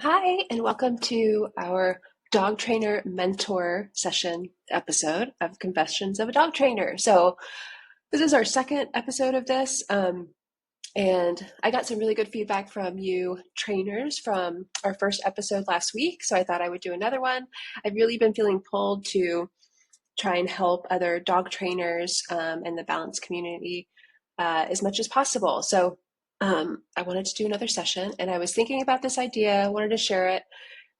Hi, and welcome to our dog trainer mentor session episode of Confessions of a Dog Trainer. So, this is our second episode of this, and I got some really good feedback from you trainers from our first episode last week. So, I thought I would do another one. I've really been feeling pulled to try and help other dog trainers in the balance community as much as possible. So, I wanted to do another session, and I was thinking about this idea, I wanted to share it,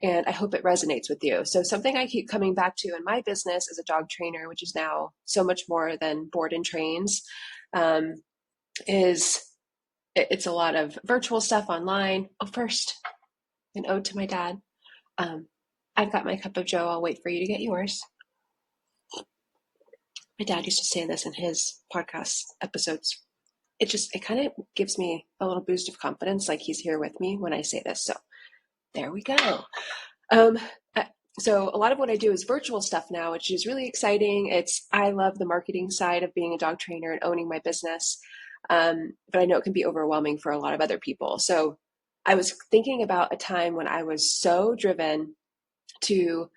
and I hope it resonates with you. So, something I keep coming back to in my business as a dog trainer, which is now so much more than board and trains, um, is it's a lot of virtual stuff online. Oh, first, an ode to my dad. Um, I've got my cup of Joe. I'll wait for you to get yours. My dad used to say this in his podcast episodes. It kind of gives me a little boost of confidence, like he's here with me when I say this. So there we go. Um, uh, so a lot of what I do is virtual stuff now, which is really exciting. I love the marketing side of being a dog trainer and owning my business. But I know it can be overwhelming for a lot of other people. So I was thinking about a time when I was so driven to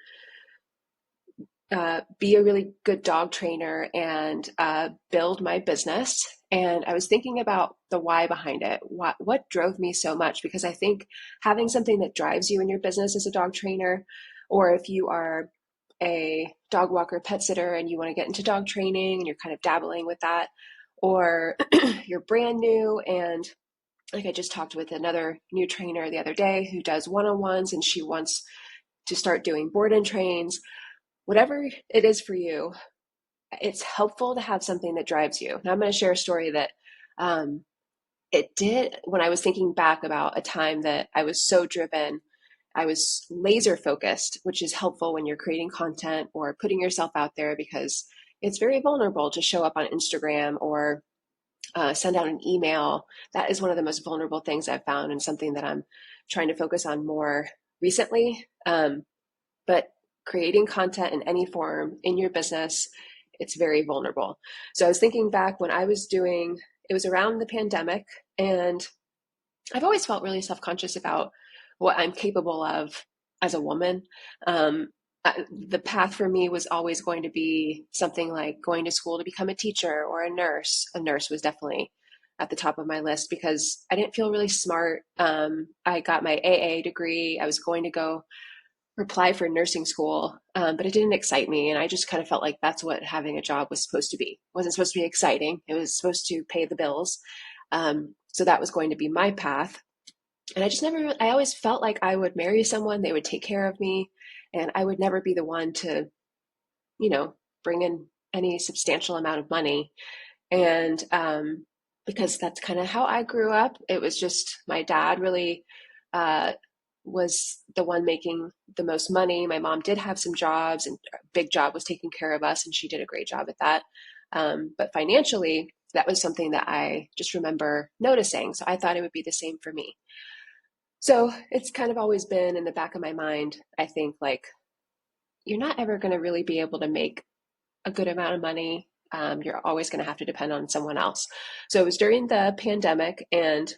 be a really good dog trainer and build my business. And I was thinking about the why behind it. What drove me so much? Because I think having something that drives you in your business as a dog trainer, or if you are a dog walker, pet sitter, and you want to get into dog training and you're kind of dabbling with that, or you're brand new and like I just talked with another new trainer the other day who does one-on-ones and she wants to start doing board and trains. Whatever it is for you, it's helpful to have something that drives you. Now, I'm going to share a story that um, it did when I was thinking back about a time that I was so driven. I was laser focused, which is helpful when you're creating content or putting yourself out there because it's very vulnerable to show up on Instagram or send out an email. That is one of the most vulnerable things I've found and something that I'm trying to focus on more recently. But creating content in any form in your business, it's very vulnerable. So I was thinking back when I was doing, it was around the pandemic, and I've always felt really self-conscious about what I'm capable of as a woman. The path for me was always going to be something like going to school to become a teacher or a nurse. A nurse was definitely at the top of my list because I didn't feel really smart. I got my AA degree. I was going to go apply for nursing school, but it didn't excite me. And I just kind of felt like that's what having a job was supposed to be. It wasn't supposed to be exciting. It was supposed to pay the bills. So that was going to be my path. And I always felt like I would marry someone, they would take care of me, and I would never be the one to, you know, bring in any substantial amount of money. And because that's kind of how I grew up, it was just my dad really uh, was the one making the most money. My mom did have some jobs, and a big job was taking care of us, and she did a great job at that. But financially, that was something that I just remember noticing. So I thought it would be the same for me. So it's kind of always been in the back of my mind, I think, like, you're not ever going to really be able to make a good amount of money. You're always going to have to depend on someone else. So it was during the pandemic, and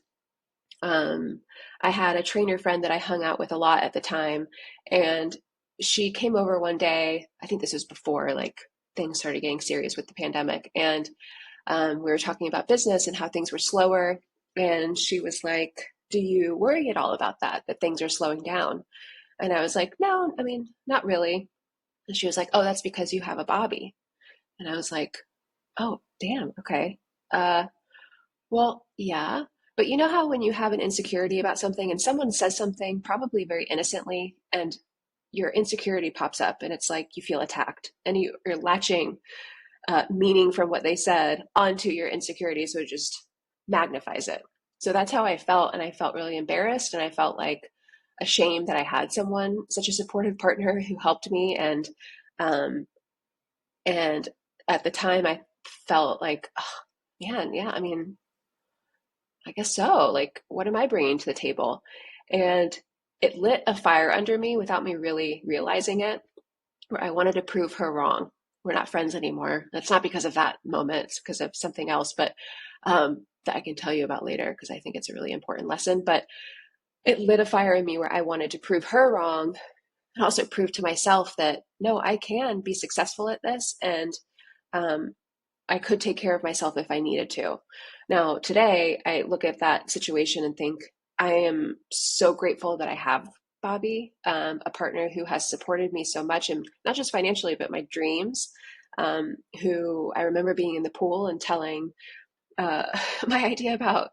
um, I had a trainer friend that I hung out with a lot at the time, and she came over one day. I think this was before like things started getting serious with the pandemic, and we were talking about business and how things were slower. And she was like, "Do you worry at all about that things are slowing down?" And I was like, "No, I mean, not really." And she was like, "Oh, that's because you have a Bobby." And I was like, "Oh, damn, okay. Uh, well, yeah. But you know how when you have an insecurity about something and someone says something probably very innocently and your insecurity pops up and it's like you feel attacked and you're latching meaning from what they said onto your insecurity. So it just magnifies it. So that's how I felt. And I felt really embarrassed and I felt like ashamed that I had someone, such a supportive partner who helped me. Um, and at the time I felt like, oh, man, yeah, I mean, I guess so. Like, what am I bringing to the table? And it lit a fire under me without me really realizing it, where I wanted to prove her wrong. We're not friends anymore. That's not because of that moment, it's because of something else, but that I can tell you about later because I think it's a really important lesson. But it lit a fire in me where I wanted to prove her wrong and also prove to myself that no, I can be successful at this, and um, I could take care of myself if I needed to. Now, today, I look at that situation and think I am so grateful that I have Bobby, a partner who has supported me so much, and not just financially, but my dreams. Who I remember being in the pool and telling uh, my idea about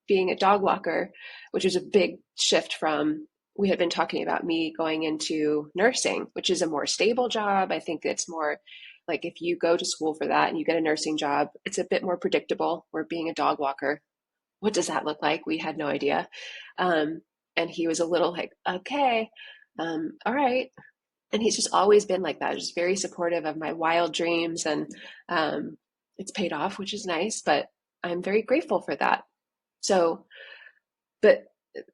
being a dog walker, which was a big shift from we had been talking about me going into nursing, which is a more stable job. I think it's more like if you go to school for that and you get a nursing job, it's a bit more predictable. Where being a dog walker, what does that look like? We had no idea. Um, and he was a little like, okay, all right. And he's just always been like that, just very supportive of my wild dreams. And um, it's paid off, which is nice, but I'm very grateful for that. So, but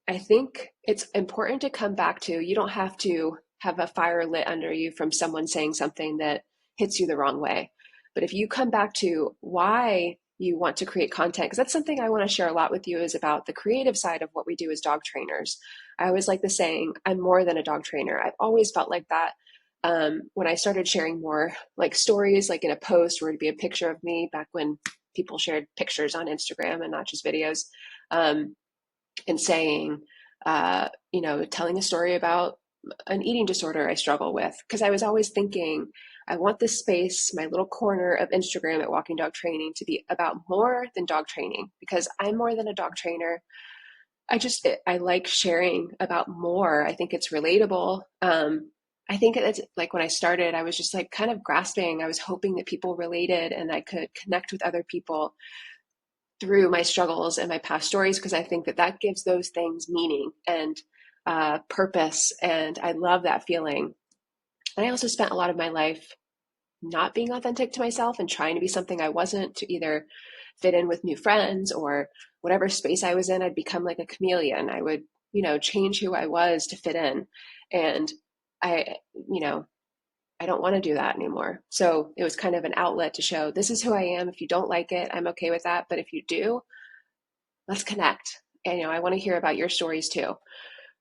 I think it's important to come back to, you don't have to have a fire lit under you from someone saying something that hits you the wrong way. But if you come back to why you want to create content, because that's something I want to share a lot with you, is about the creative side of what we do as dog trainers. I always like the saying, I'm more than a dog trainer. I've always felt like that. When I started sharing more like stories, like in a post where it'd be a picture of me back when people shared pictures on Instagram and not just videos. Um, and saying, telling a story about an eating disorder I struggle with. Because I was always thinking, I want this space, my little corner of Instagram at Walking Dog Training, to be about more than dog training, because I'm more than a dog trainer. I like sharing about more. I think it's relatable. I think it's like when I started, I was just like kind of grasping. I was hoping that people related and I could connect with other people through my struggles and my past stories, because I think that that gives those things meaning and purpose. And I love that feeling. And I also spent a lot of my life not being authentic to myself and trying to be something I wasn't, to either fit in with new friends or whatever space I was in. I'd become like a chameleon. I would, change who I was to fit in. And I, you know, I don't want to do that anymore. So it was kind of an outlet to show this is who I am. If you don't like it, I'm okay with that. But if you do, let's connect. And I want to hear about your stories too.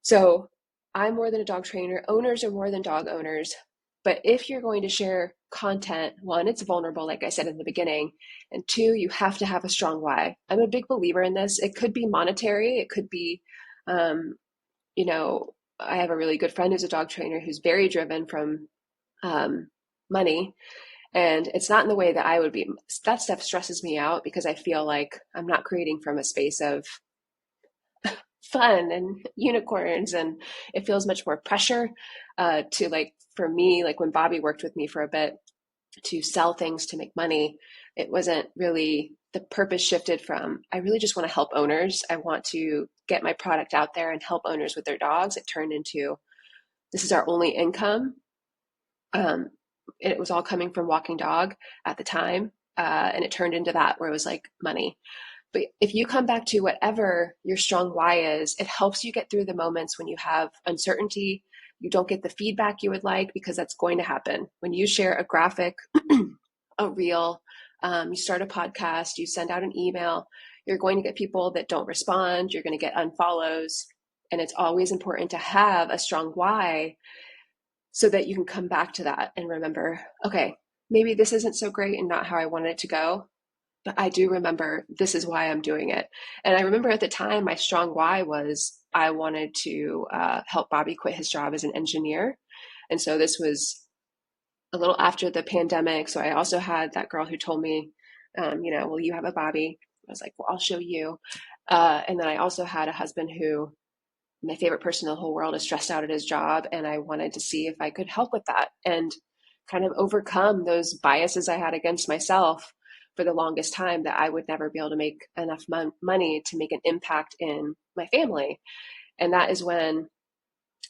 So I'm more than a dog trainer. Owners are more than dog owners. But if you're going to share content, one, it's vulnerable, like I said in the beginning. And two, you have to have a strong why. I'm a big believer in this. It could be monetary. It could be, um, I have a really good friend who's a dog trainer who's very driven from money. And it's not in the way that I would be. That stuff stresses me out because I feel like I'm not creating from a space of fun and unicorns, and it feels much more pressure to, like, for me, like when Bobby worked with me for a bit to sell things to make money, it wasn't really, the purpose shifted from, I really just want to help owners. I want to get my product out there and help owners with their dogs. It turned into, this is our only income. um, it was all coming from walking dog at the time, and it turned into that, where it was like money. But if you come back to whatever your strong why is, it helps you get through the moments when you have uncertainty, you don't get the feedback you would like, because that's going to happen. When you share a graphic, a reel, you start a podcast, you send out an email, you're going to get people that don't respond, you're going to get unfollows. And it's always important to have a strong why so that you can come back to that and remember, okay, maybe this isn't so great and not how I wanted it to go, but I do remember this is why I'm doing it. And I remember at the time, my strong why was I wanted to help Bobby quit his job as an engineer. And so this was a little after the pandemic. So I also had that girl who told me, well, you have a Bobby. I was like, well, I'll show you. And then I also had a husband who, my favorite person in the whole world, is stressed out at his job. And I wanted to see if I could help with that and kind of overcome those biases I had against myself for the longest time, that I would never be able to make enough money to make an impact in my family. And that is when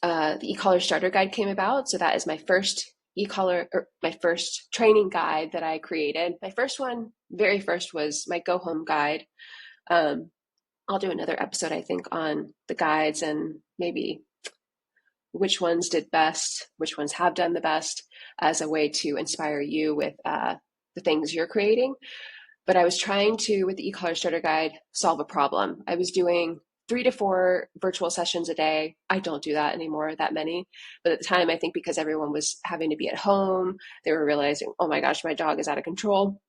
the e-collar starter guide came about. So that is my first e-collar, or my first training guide that I created. My first one, very first, was my go home guide. I'll do another episode, I think, on the guides and maybe which ones did best, which ones have done the best, as a way to inspire you with the things you're creating. But I was trying to, with the e-collar starter guide, solve a problem. I was doing 3 to 4 virtual sessions a day. I don't do that anymore, that many. But at the time, I think because everyone was having to be at home, they were realizing, oh my gosh, my dog is out of control.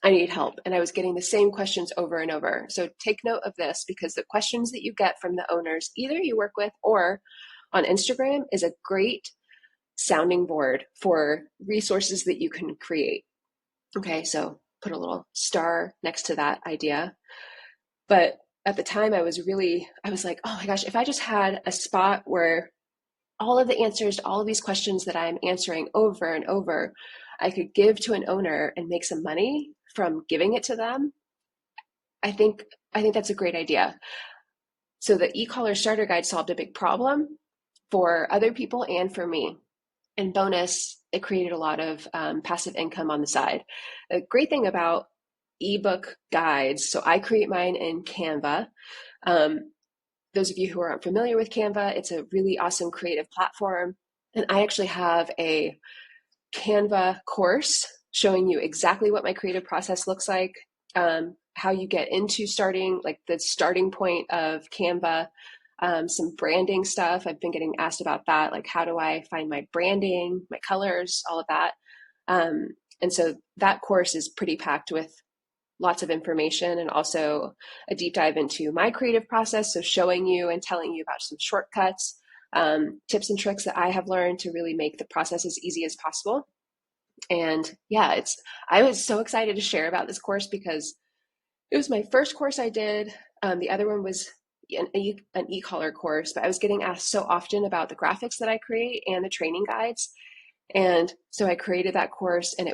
I need help. And I was getting the same questions over and over. So take note of this, because the questions that you get from the owners, either you work with or on Instagram, is a great sounding board for resources that you can create. Okay, so put a little star next to that idea. But at the time, I was like, oh my gosh, if I just had a spot where all of the answers to all of these questions that I'm answering over and over, I could give to an owner and make some money from giving it to them. I think that's a great idea. So the e-collar starter guide solved a big problem for other people and for me. And bonus, it created a lot of passive income on the side. The great thing about ebook guides, so I create mine in Canva. Those of you who aren't familiar with Canva, it's a really awesome creative platform. And I actually have a Canva course showing you exactly what my creative process looks like, how you get into starting, like the starting point of Canva, some branding stuff. I've been getting asked about that, like how do I find my branding, my colors, all of that. And so that course is pretty packed with lots of information and also a deep dive into my creative process. So showing you and telling you about some shortcuts, tips and tricks that I have learned to really make the process as easy as possible. And yeah, I was so excited to share about this course because it was my first course I did. The other one was an e-collar course, but I was getting asked so often about the graphics that I create and the training guides. And so I created that course, and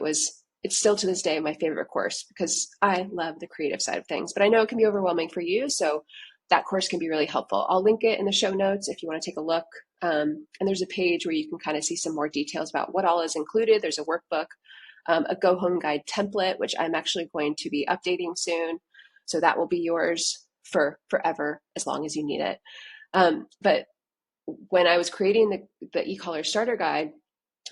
it's still to this day my favorite course because I love the creative side of things, but I know it can be overwhelming for you. So that course can be really helpful. I'll link it in the show notes if you want to take a look. And there's a page where you can kind of see some more details about what all is included. There's a workbook, a go home guide template, which I'm actually going to be updating soon. So that will be yours for forever, as long as you need it. But when I was creating the e-collar starter guide,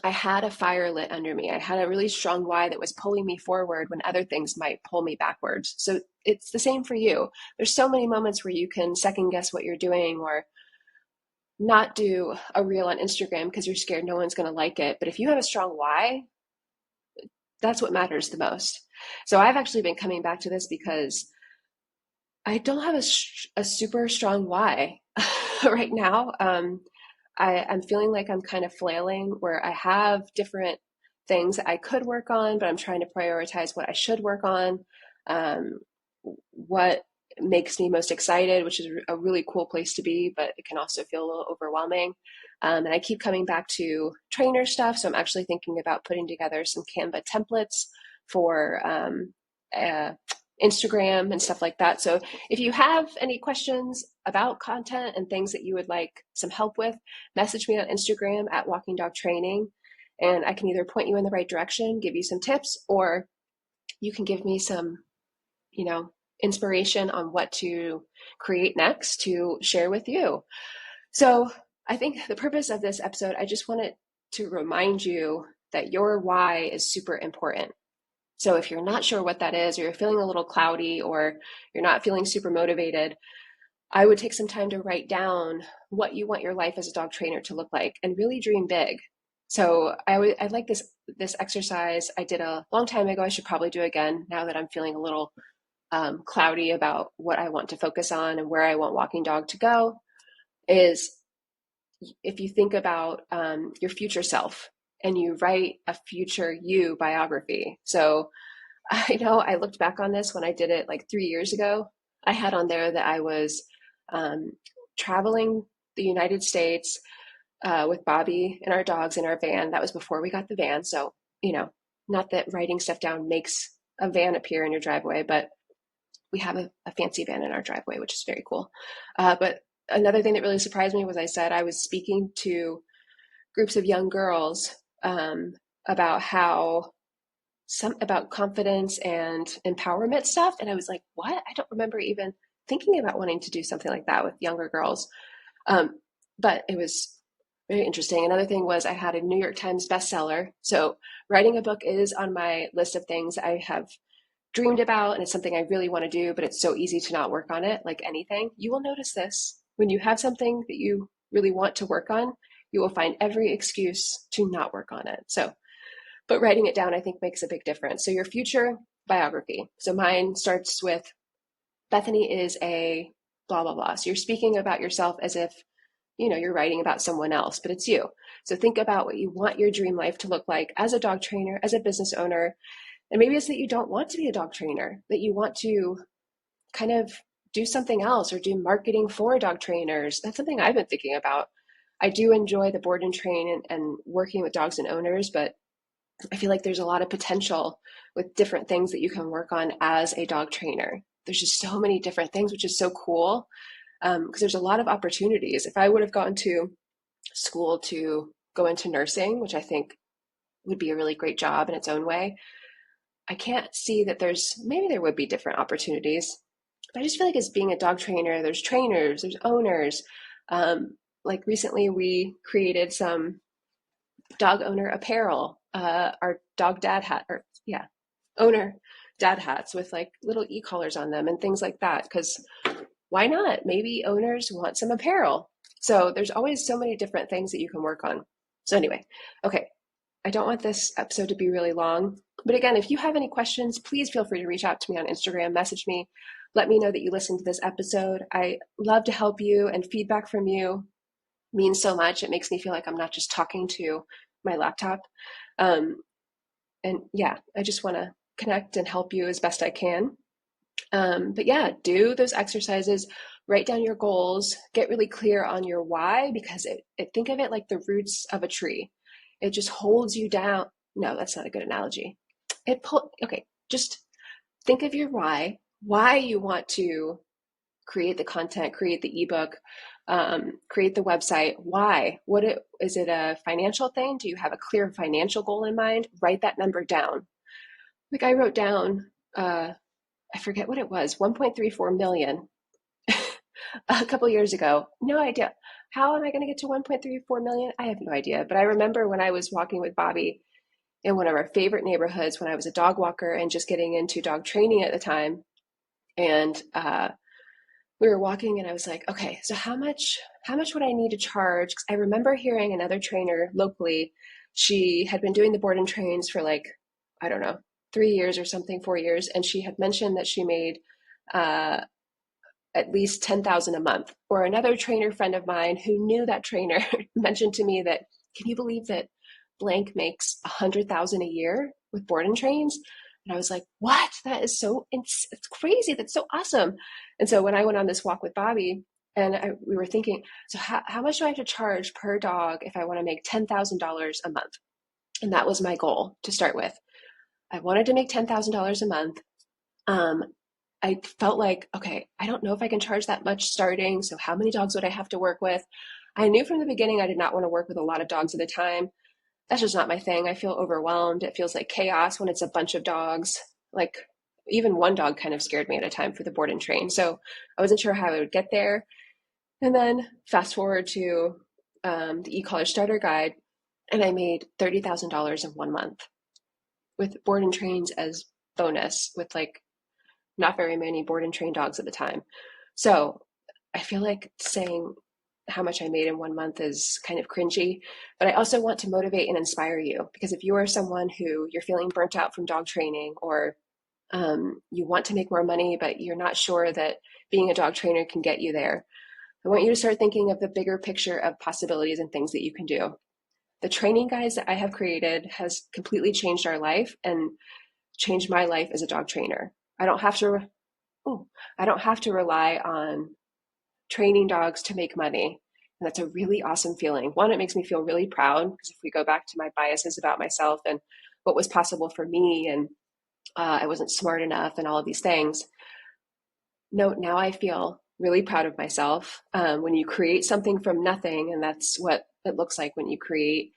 I had a fire lit under me. I had a really strong why that was pulling me forward when other things might pull me backwards. So it's the same for you. There's so many moments where you can second guess what you're doing or not do a reel on Instagram because you're scared no one's going to like it. But if you have a strong why, that's what matters the most. So I've actually been coming back to this because I don't have a super strong why right now. I'm feeling like I'm kind of flailing where I have different things that I could work on, but I'm trying to prioritize what I should work on, what makes me most excited, which is a really cool place to be, but it can also feel a little overwhelming. And I keep coming back to trainer stuff. So I'm actually thinking about putting together some Canva templates for Instagram and stuff like that. So if you have any questions about content and things that you would like some help with, message me on Instagram at Walking Dog Training, and I can either point you in the right direction, give you some tips, or you can give me some, inspiration on what to create next to share with you. So I think the purpose of this episode, I just wanted to remind you that your why is super important. So if you're not sure what that is, or you're feeling a little cloudy, or you're not feeling super motivated, I would take some time to write down what you want your life as a dog trainer to look like and really dream big. So I like this exercise I did a long time ago. I should probably do again now that I'm feeling a little cloudy about what I want to focus on and where I want Walking Dog to go. Is if you think about your future self and you write a future you biography. So I know I looked back on this when I did it like 3 years ago. I had on there that I was traveling the United States with Bobby and our dogs in our van. That was before we got the van. So, not that writing stuff down makes a van appear in your driveway, but we have a fancy van in our driveway, which is very cool. But another thing that really surprised me was I said I was speaking to groups of young girls about about confidence and empowerment stuff. And I was like, what? I don't remember even thinking about wanting to do something like that with younger girls. But it was very interesting. Another thing was I had a New York Times bestseller. So writing a book is on my list of things I have dreamed about and it's something I really want to do, but it's so easy to not work on it, like anything, you will notice this. When you have something that you really want to work on, you will find every excuse to not work on it. So, but writing it down, I think, makes a big difference. So, your future biography. So, mine starts with Bethany is a blah, blah, blah. So, you're speaking about yourself as if, you're writing about someone else, but it's you. So, think about what you want your dream life to look like as a dog trainer, as a business owner. And maybe it's that you don't want to be a dog trainer, that you want to kind of do something else or do marketing for dog trainers. That's something I've been thinking about. I do enjoy the board and train and working with dogs and owners, but I feel like there's a lot of potential with different things that you can work on as a dog trainer. There's just so many different things, which is so cool because there's a lot of opportunities. If I would have gone to school to go into nursing, which I think would be a really great job in its own way, I can't see that maybe there would be different opportunities. But I just feel like as being a dog trainer, there's trainers, there's owners. Like recently we created some dog owner apparel, our dog dad hat, or yeah, owner dad hats with like little e-collars on them and things like that. Because why not? Maybe owners want some apparel. So there's always so many different things that you can work on. So anyway, okay, I don't want this episode to be really long. But again, if you have any questions, please feel free to reach out to me on Instagram, message me, let me know that you listened to this episode. I love to help you, and feedback from you means so much. It makes me feel like I'm not just talking to my laptop. And yeah, I just want to connect and help you as best I can. But yeah, do those exercises, write down your goals, get really clear on your why, because think of it like the roots of a tree. It just holds you down. No, that's not a good analogy. Okay, just think of your why you want to create the content, create the ebook, create the website. Why? Is it a financial thing? Do you have a clear financial goal in mind? Write that number down. Like I wrote down, I forget what it was, 1.34 million a couple years ago. No idea. How am I going to get to 1.34 million? I have no idea. But I remember when I was walking with Bobby in one of our favorite neighborhoods when I was a dog walker and just getting into dog training at the time. And we were walking and I was like, okay, so how much would I need to charge? Because I remember hearing another trainer locally. She had been doing the board and trains for like, I don't know, 3 years or something, 4 years. And she had mentioned that she made at least 10,000 a month. Or another trainer friend of mine who knew that trainer mentioned to me that, can you believe that blank makes 100,000 a year with board and trains? And I was like, what? That is it's crazy. That's so awesome. And so when I went on this walk with Bobby, and we were thinking, so how much do I have to charge per dog if I want to make $10,000 a month? And that was my goal to start with. I wanted to make $10,000 a month. I felt like, okay, I don't know if I can charge that much starting. So how many dogs would I have to work with? I knew from the beginning I did not want to work with a lot of dogs at a time. That's just not my thing. I feel overwhelmed. It feels like chaos when it's a bunch of dogs. Like even one dog kind of scared me at a time for the board and train. So I wasn't sure how I would get there. And then fast forward to the e-collar starter guide, and I made $30,000 in 1 month with board and trains as bonus, with like not very many board and train dogs at the time. So I feel like saying how much I made in 1 month is kind of cringy, but I also want to motivate and inspire you, because if you are someone who you're feeling burnt out from dog training, or you want to make more money, but you're not sure that being a dog trainer can get you there, I want you to start thinking of the bigger picture of possibilities and things that you can do. The training guides that I have created has completely changed our life and changed my life as a dog trainer. I don't have to rely on training dogs to make money. And that's a really awesome feeling. One, it makes me feel really proud, because if we go back to my biases about myself and what was possible for me, and I wasn't smart enough and all of these things. No, now I feel really proud of myself. When you create something from nothing, and that's what it looks like when you create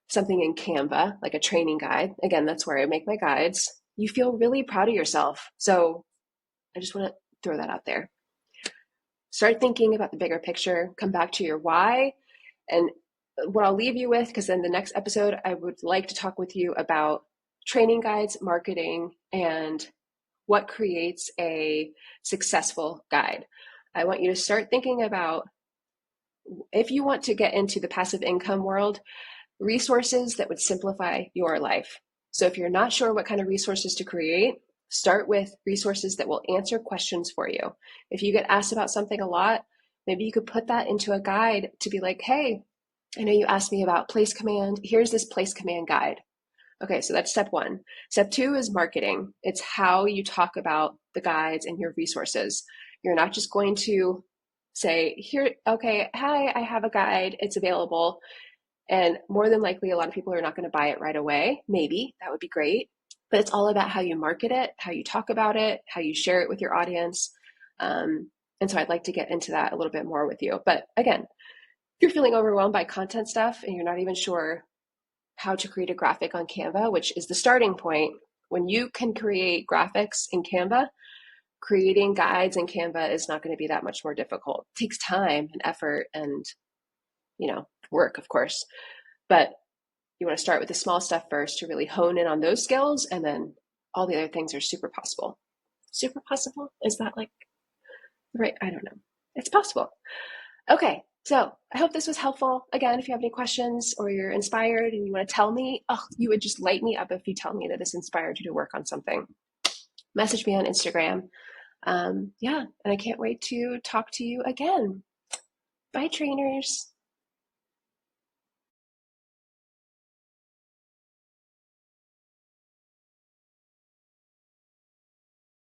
something in Canva, like a training guide. Again, that's where I make my guides. You feel really proud of yourself. So I just want to throw that out there. Start thinking about the bigger picture, come back to your why. And what I'll leave you with, because in the next episode, I would like to talk with you about training guides, marketing, and what creates a successful guide. I want you to start thinking about, if you want to get into the passive income world, resources that would simplify your life. So if you're not sure what kind of resources to create, start with resources that will answer questions for you. If you get asked about something a lot, maybe you could put that into a guide to be like, hey, I know you asked me about place command. Here's this place command guide. Okay, so that's step one. Step two is marketing. It's how you talk about the guides and your resources. You're not just going to say, here, okay, hi, I have a guide, it's available. And more than likely, a lot of people are not going to buy it right away. Maybe that would be great. But it's all about how you market it, how you talk about it, how you share it with your audience. And so I'd like to get into that a little bit more with you. But again, if you're feeling overwhelmed by content stuff and you're not even sure how to create a graphic on Canva, which is the starting point, when you can create graphics in Canva, creating guides in Canva is not going to be that much more difficult. It takes time and effort and, work, of course. But you want to start with the small stuff first to really hone in on those skills, and then all the other things are super possible. Super possible? Is that like right? I don't know. It's possible. Okay, so I hope this was helpful. Again, if you have any questions or you're inspired and you want to tell me, you would just light me up if you tell me that this inspired you to work on something. Message me on Instagram. And I can't wait to talk to you again. Bye, trainers.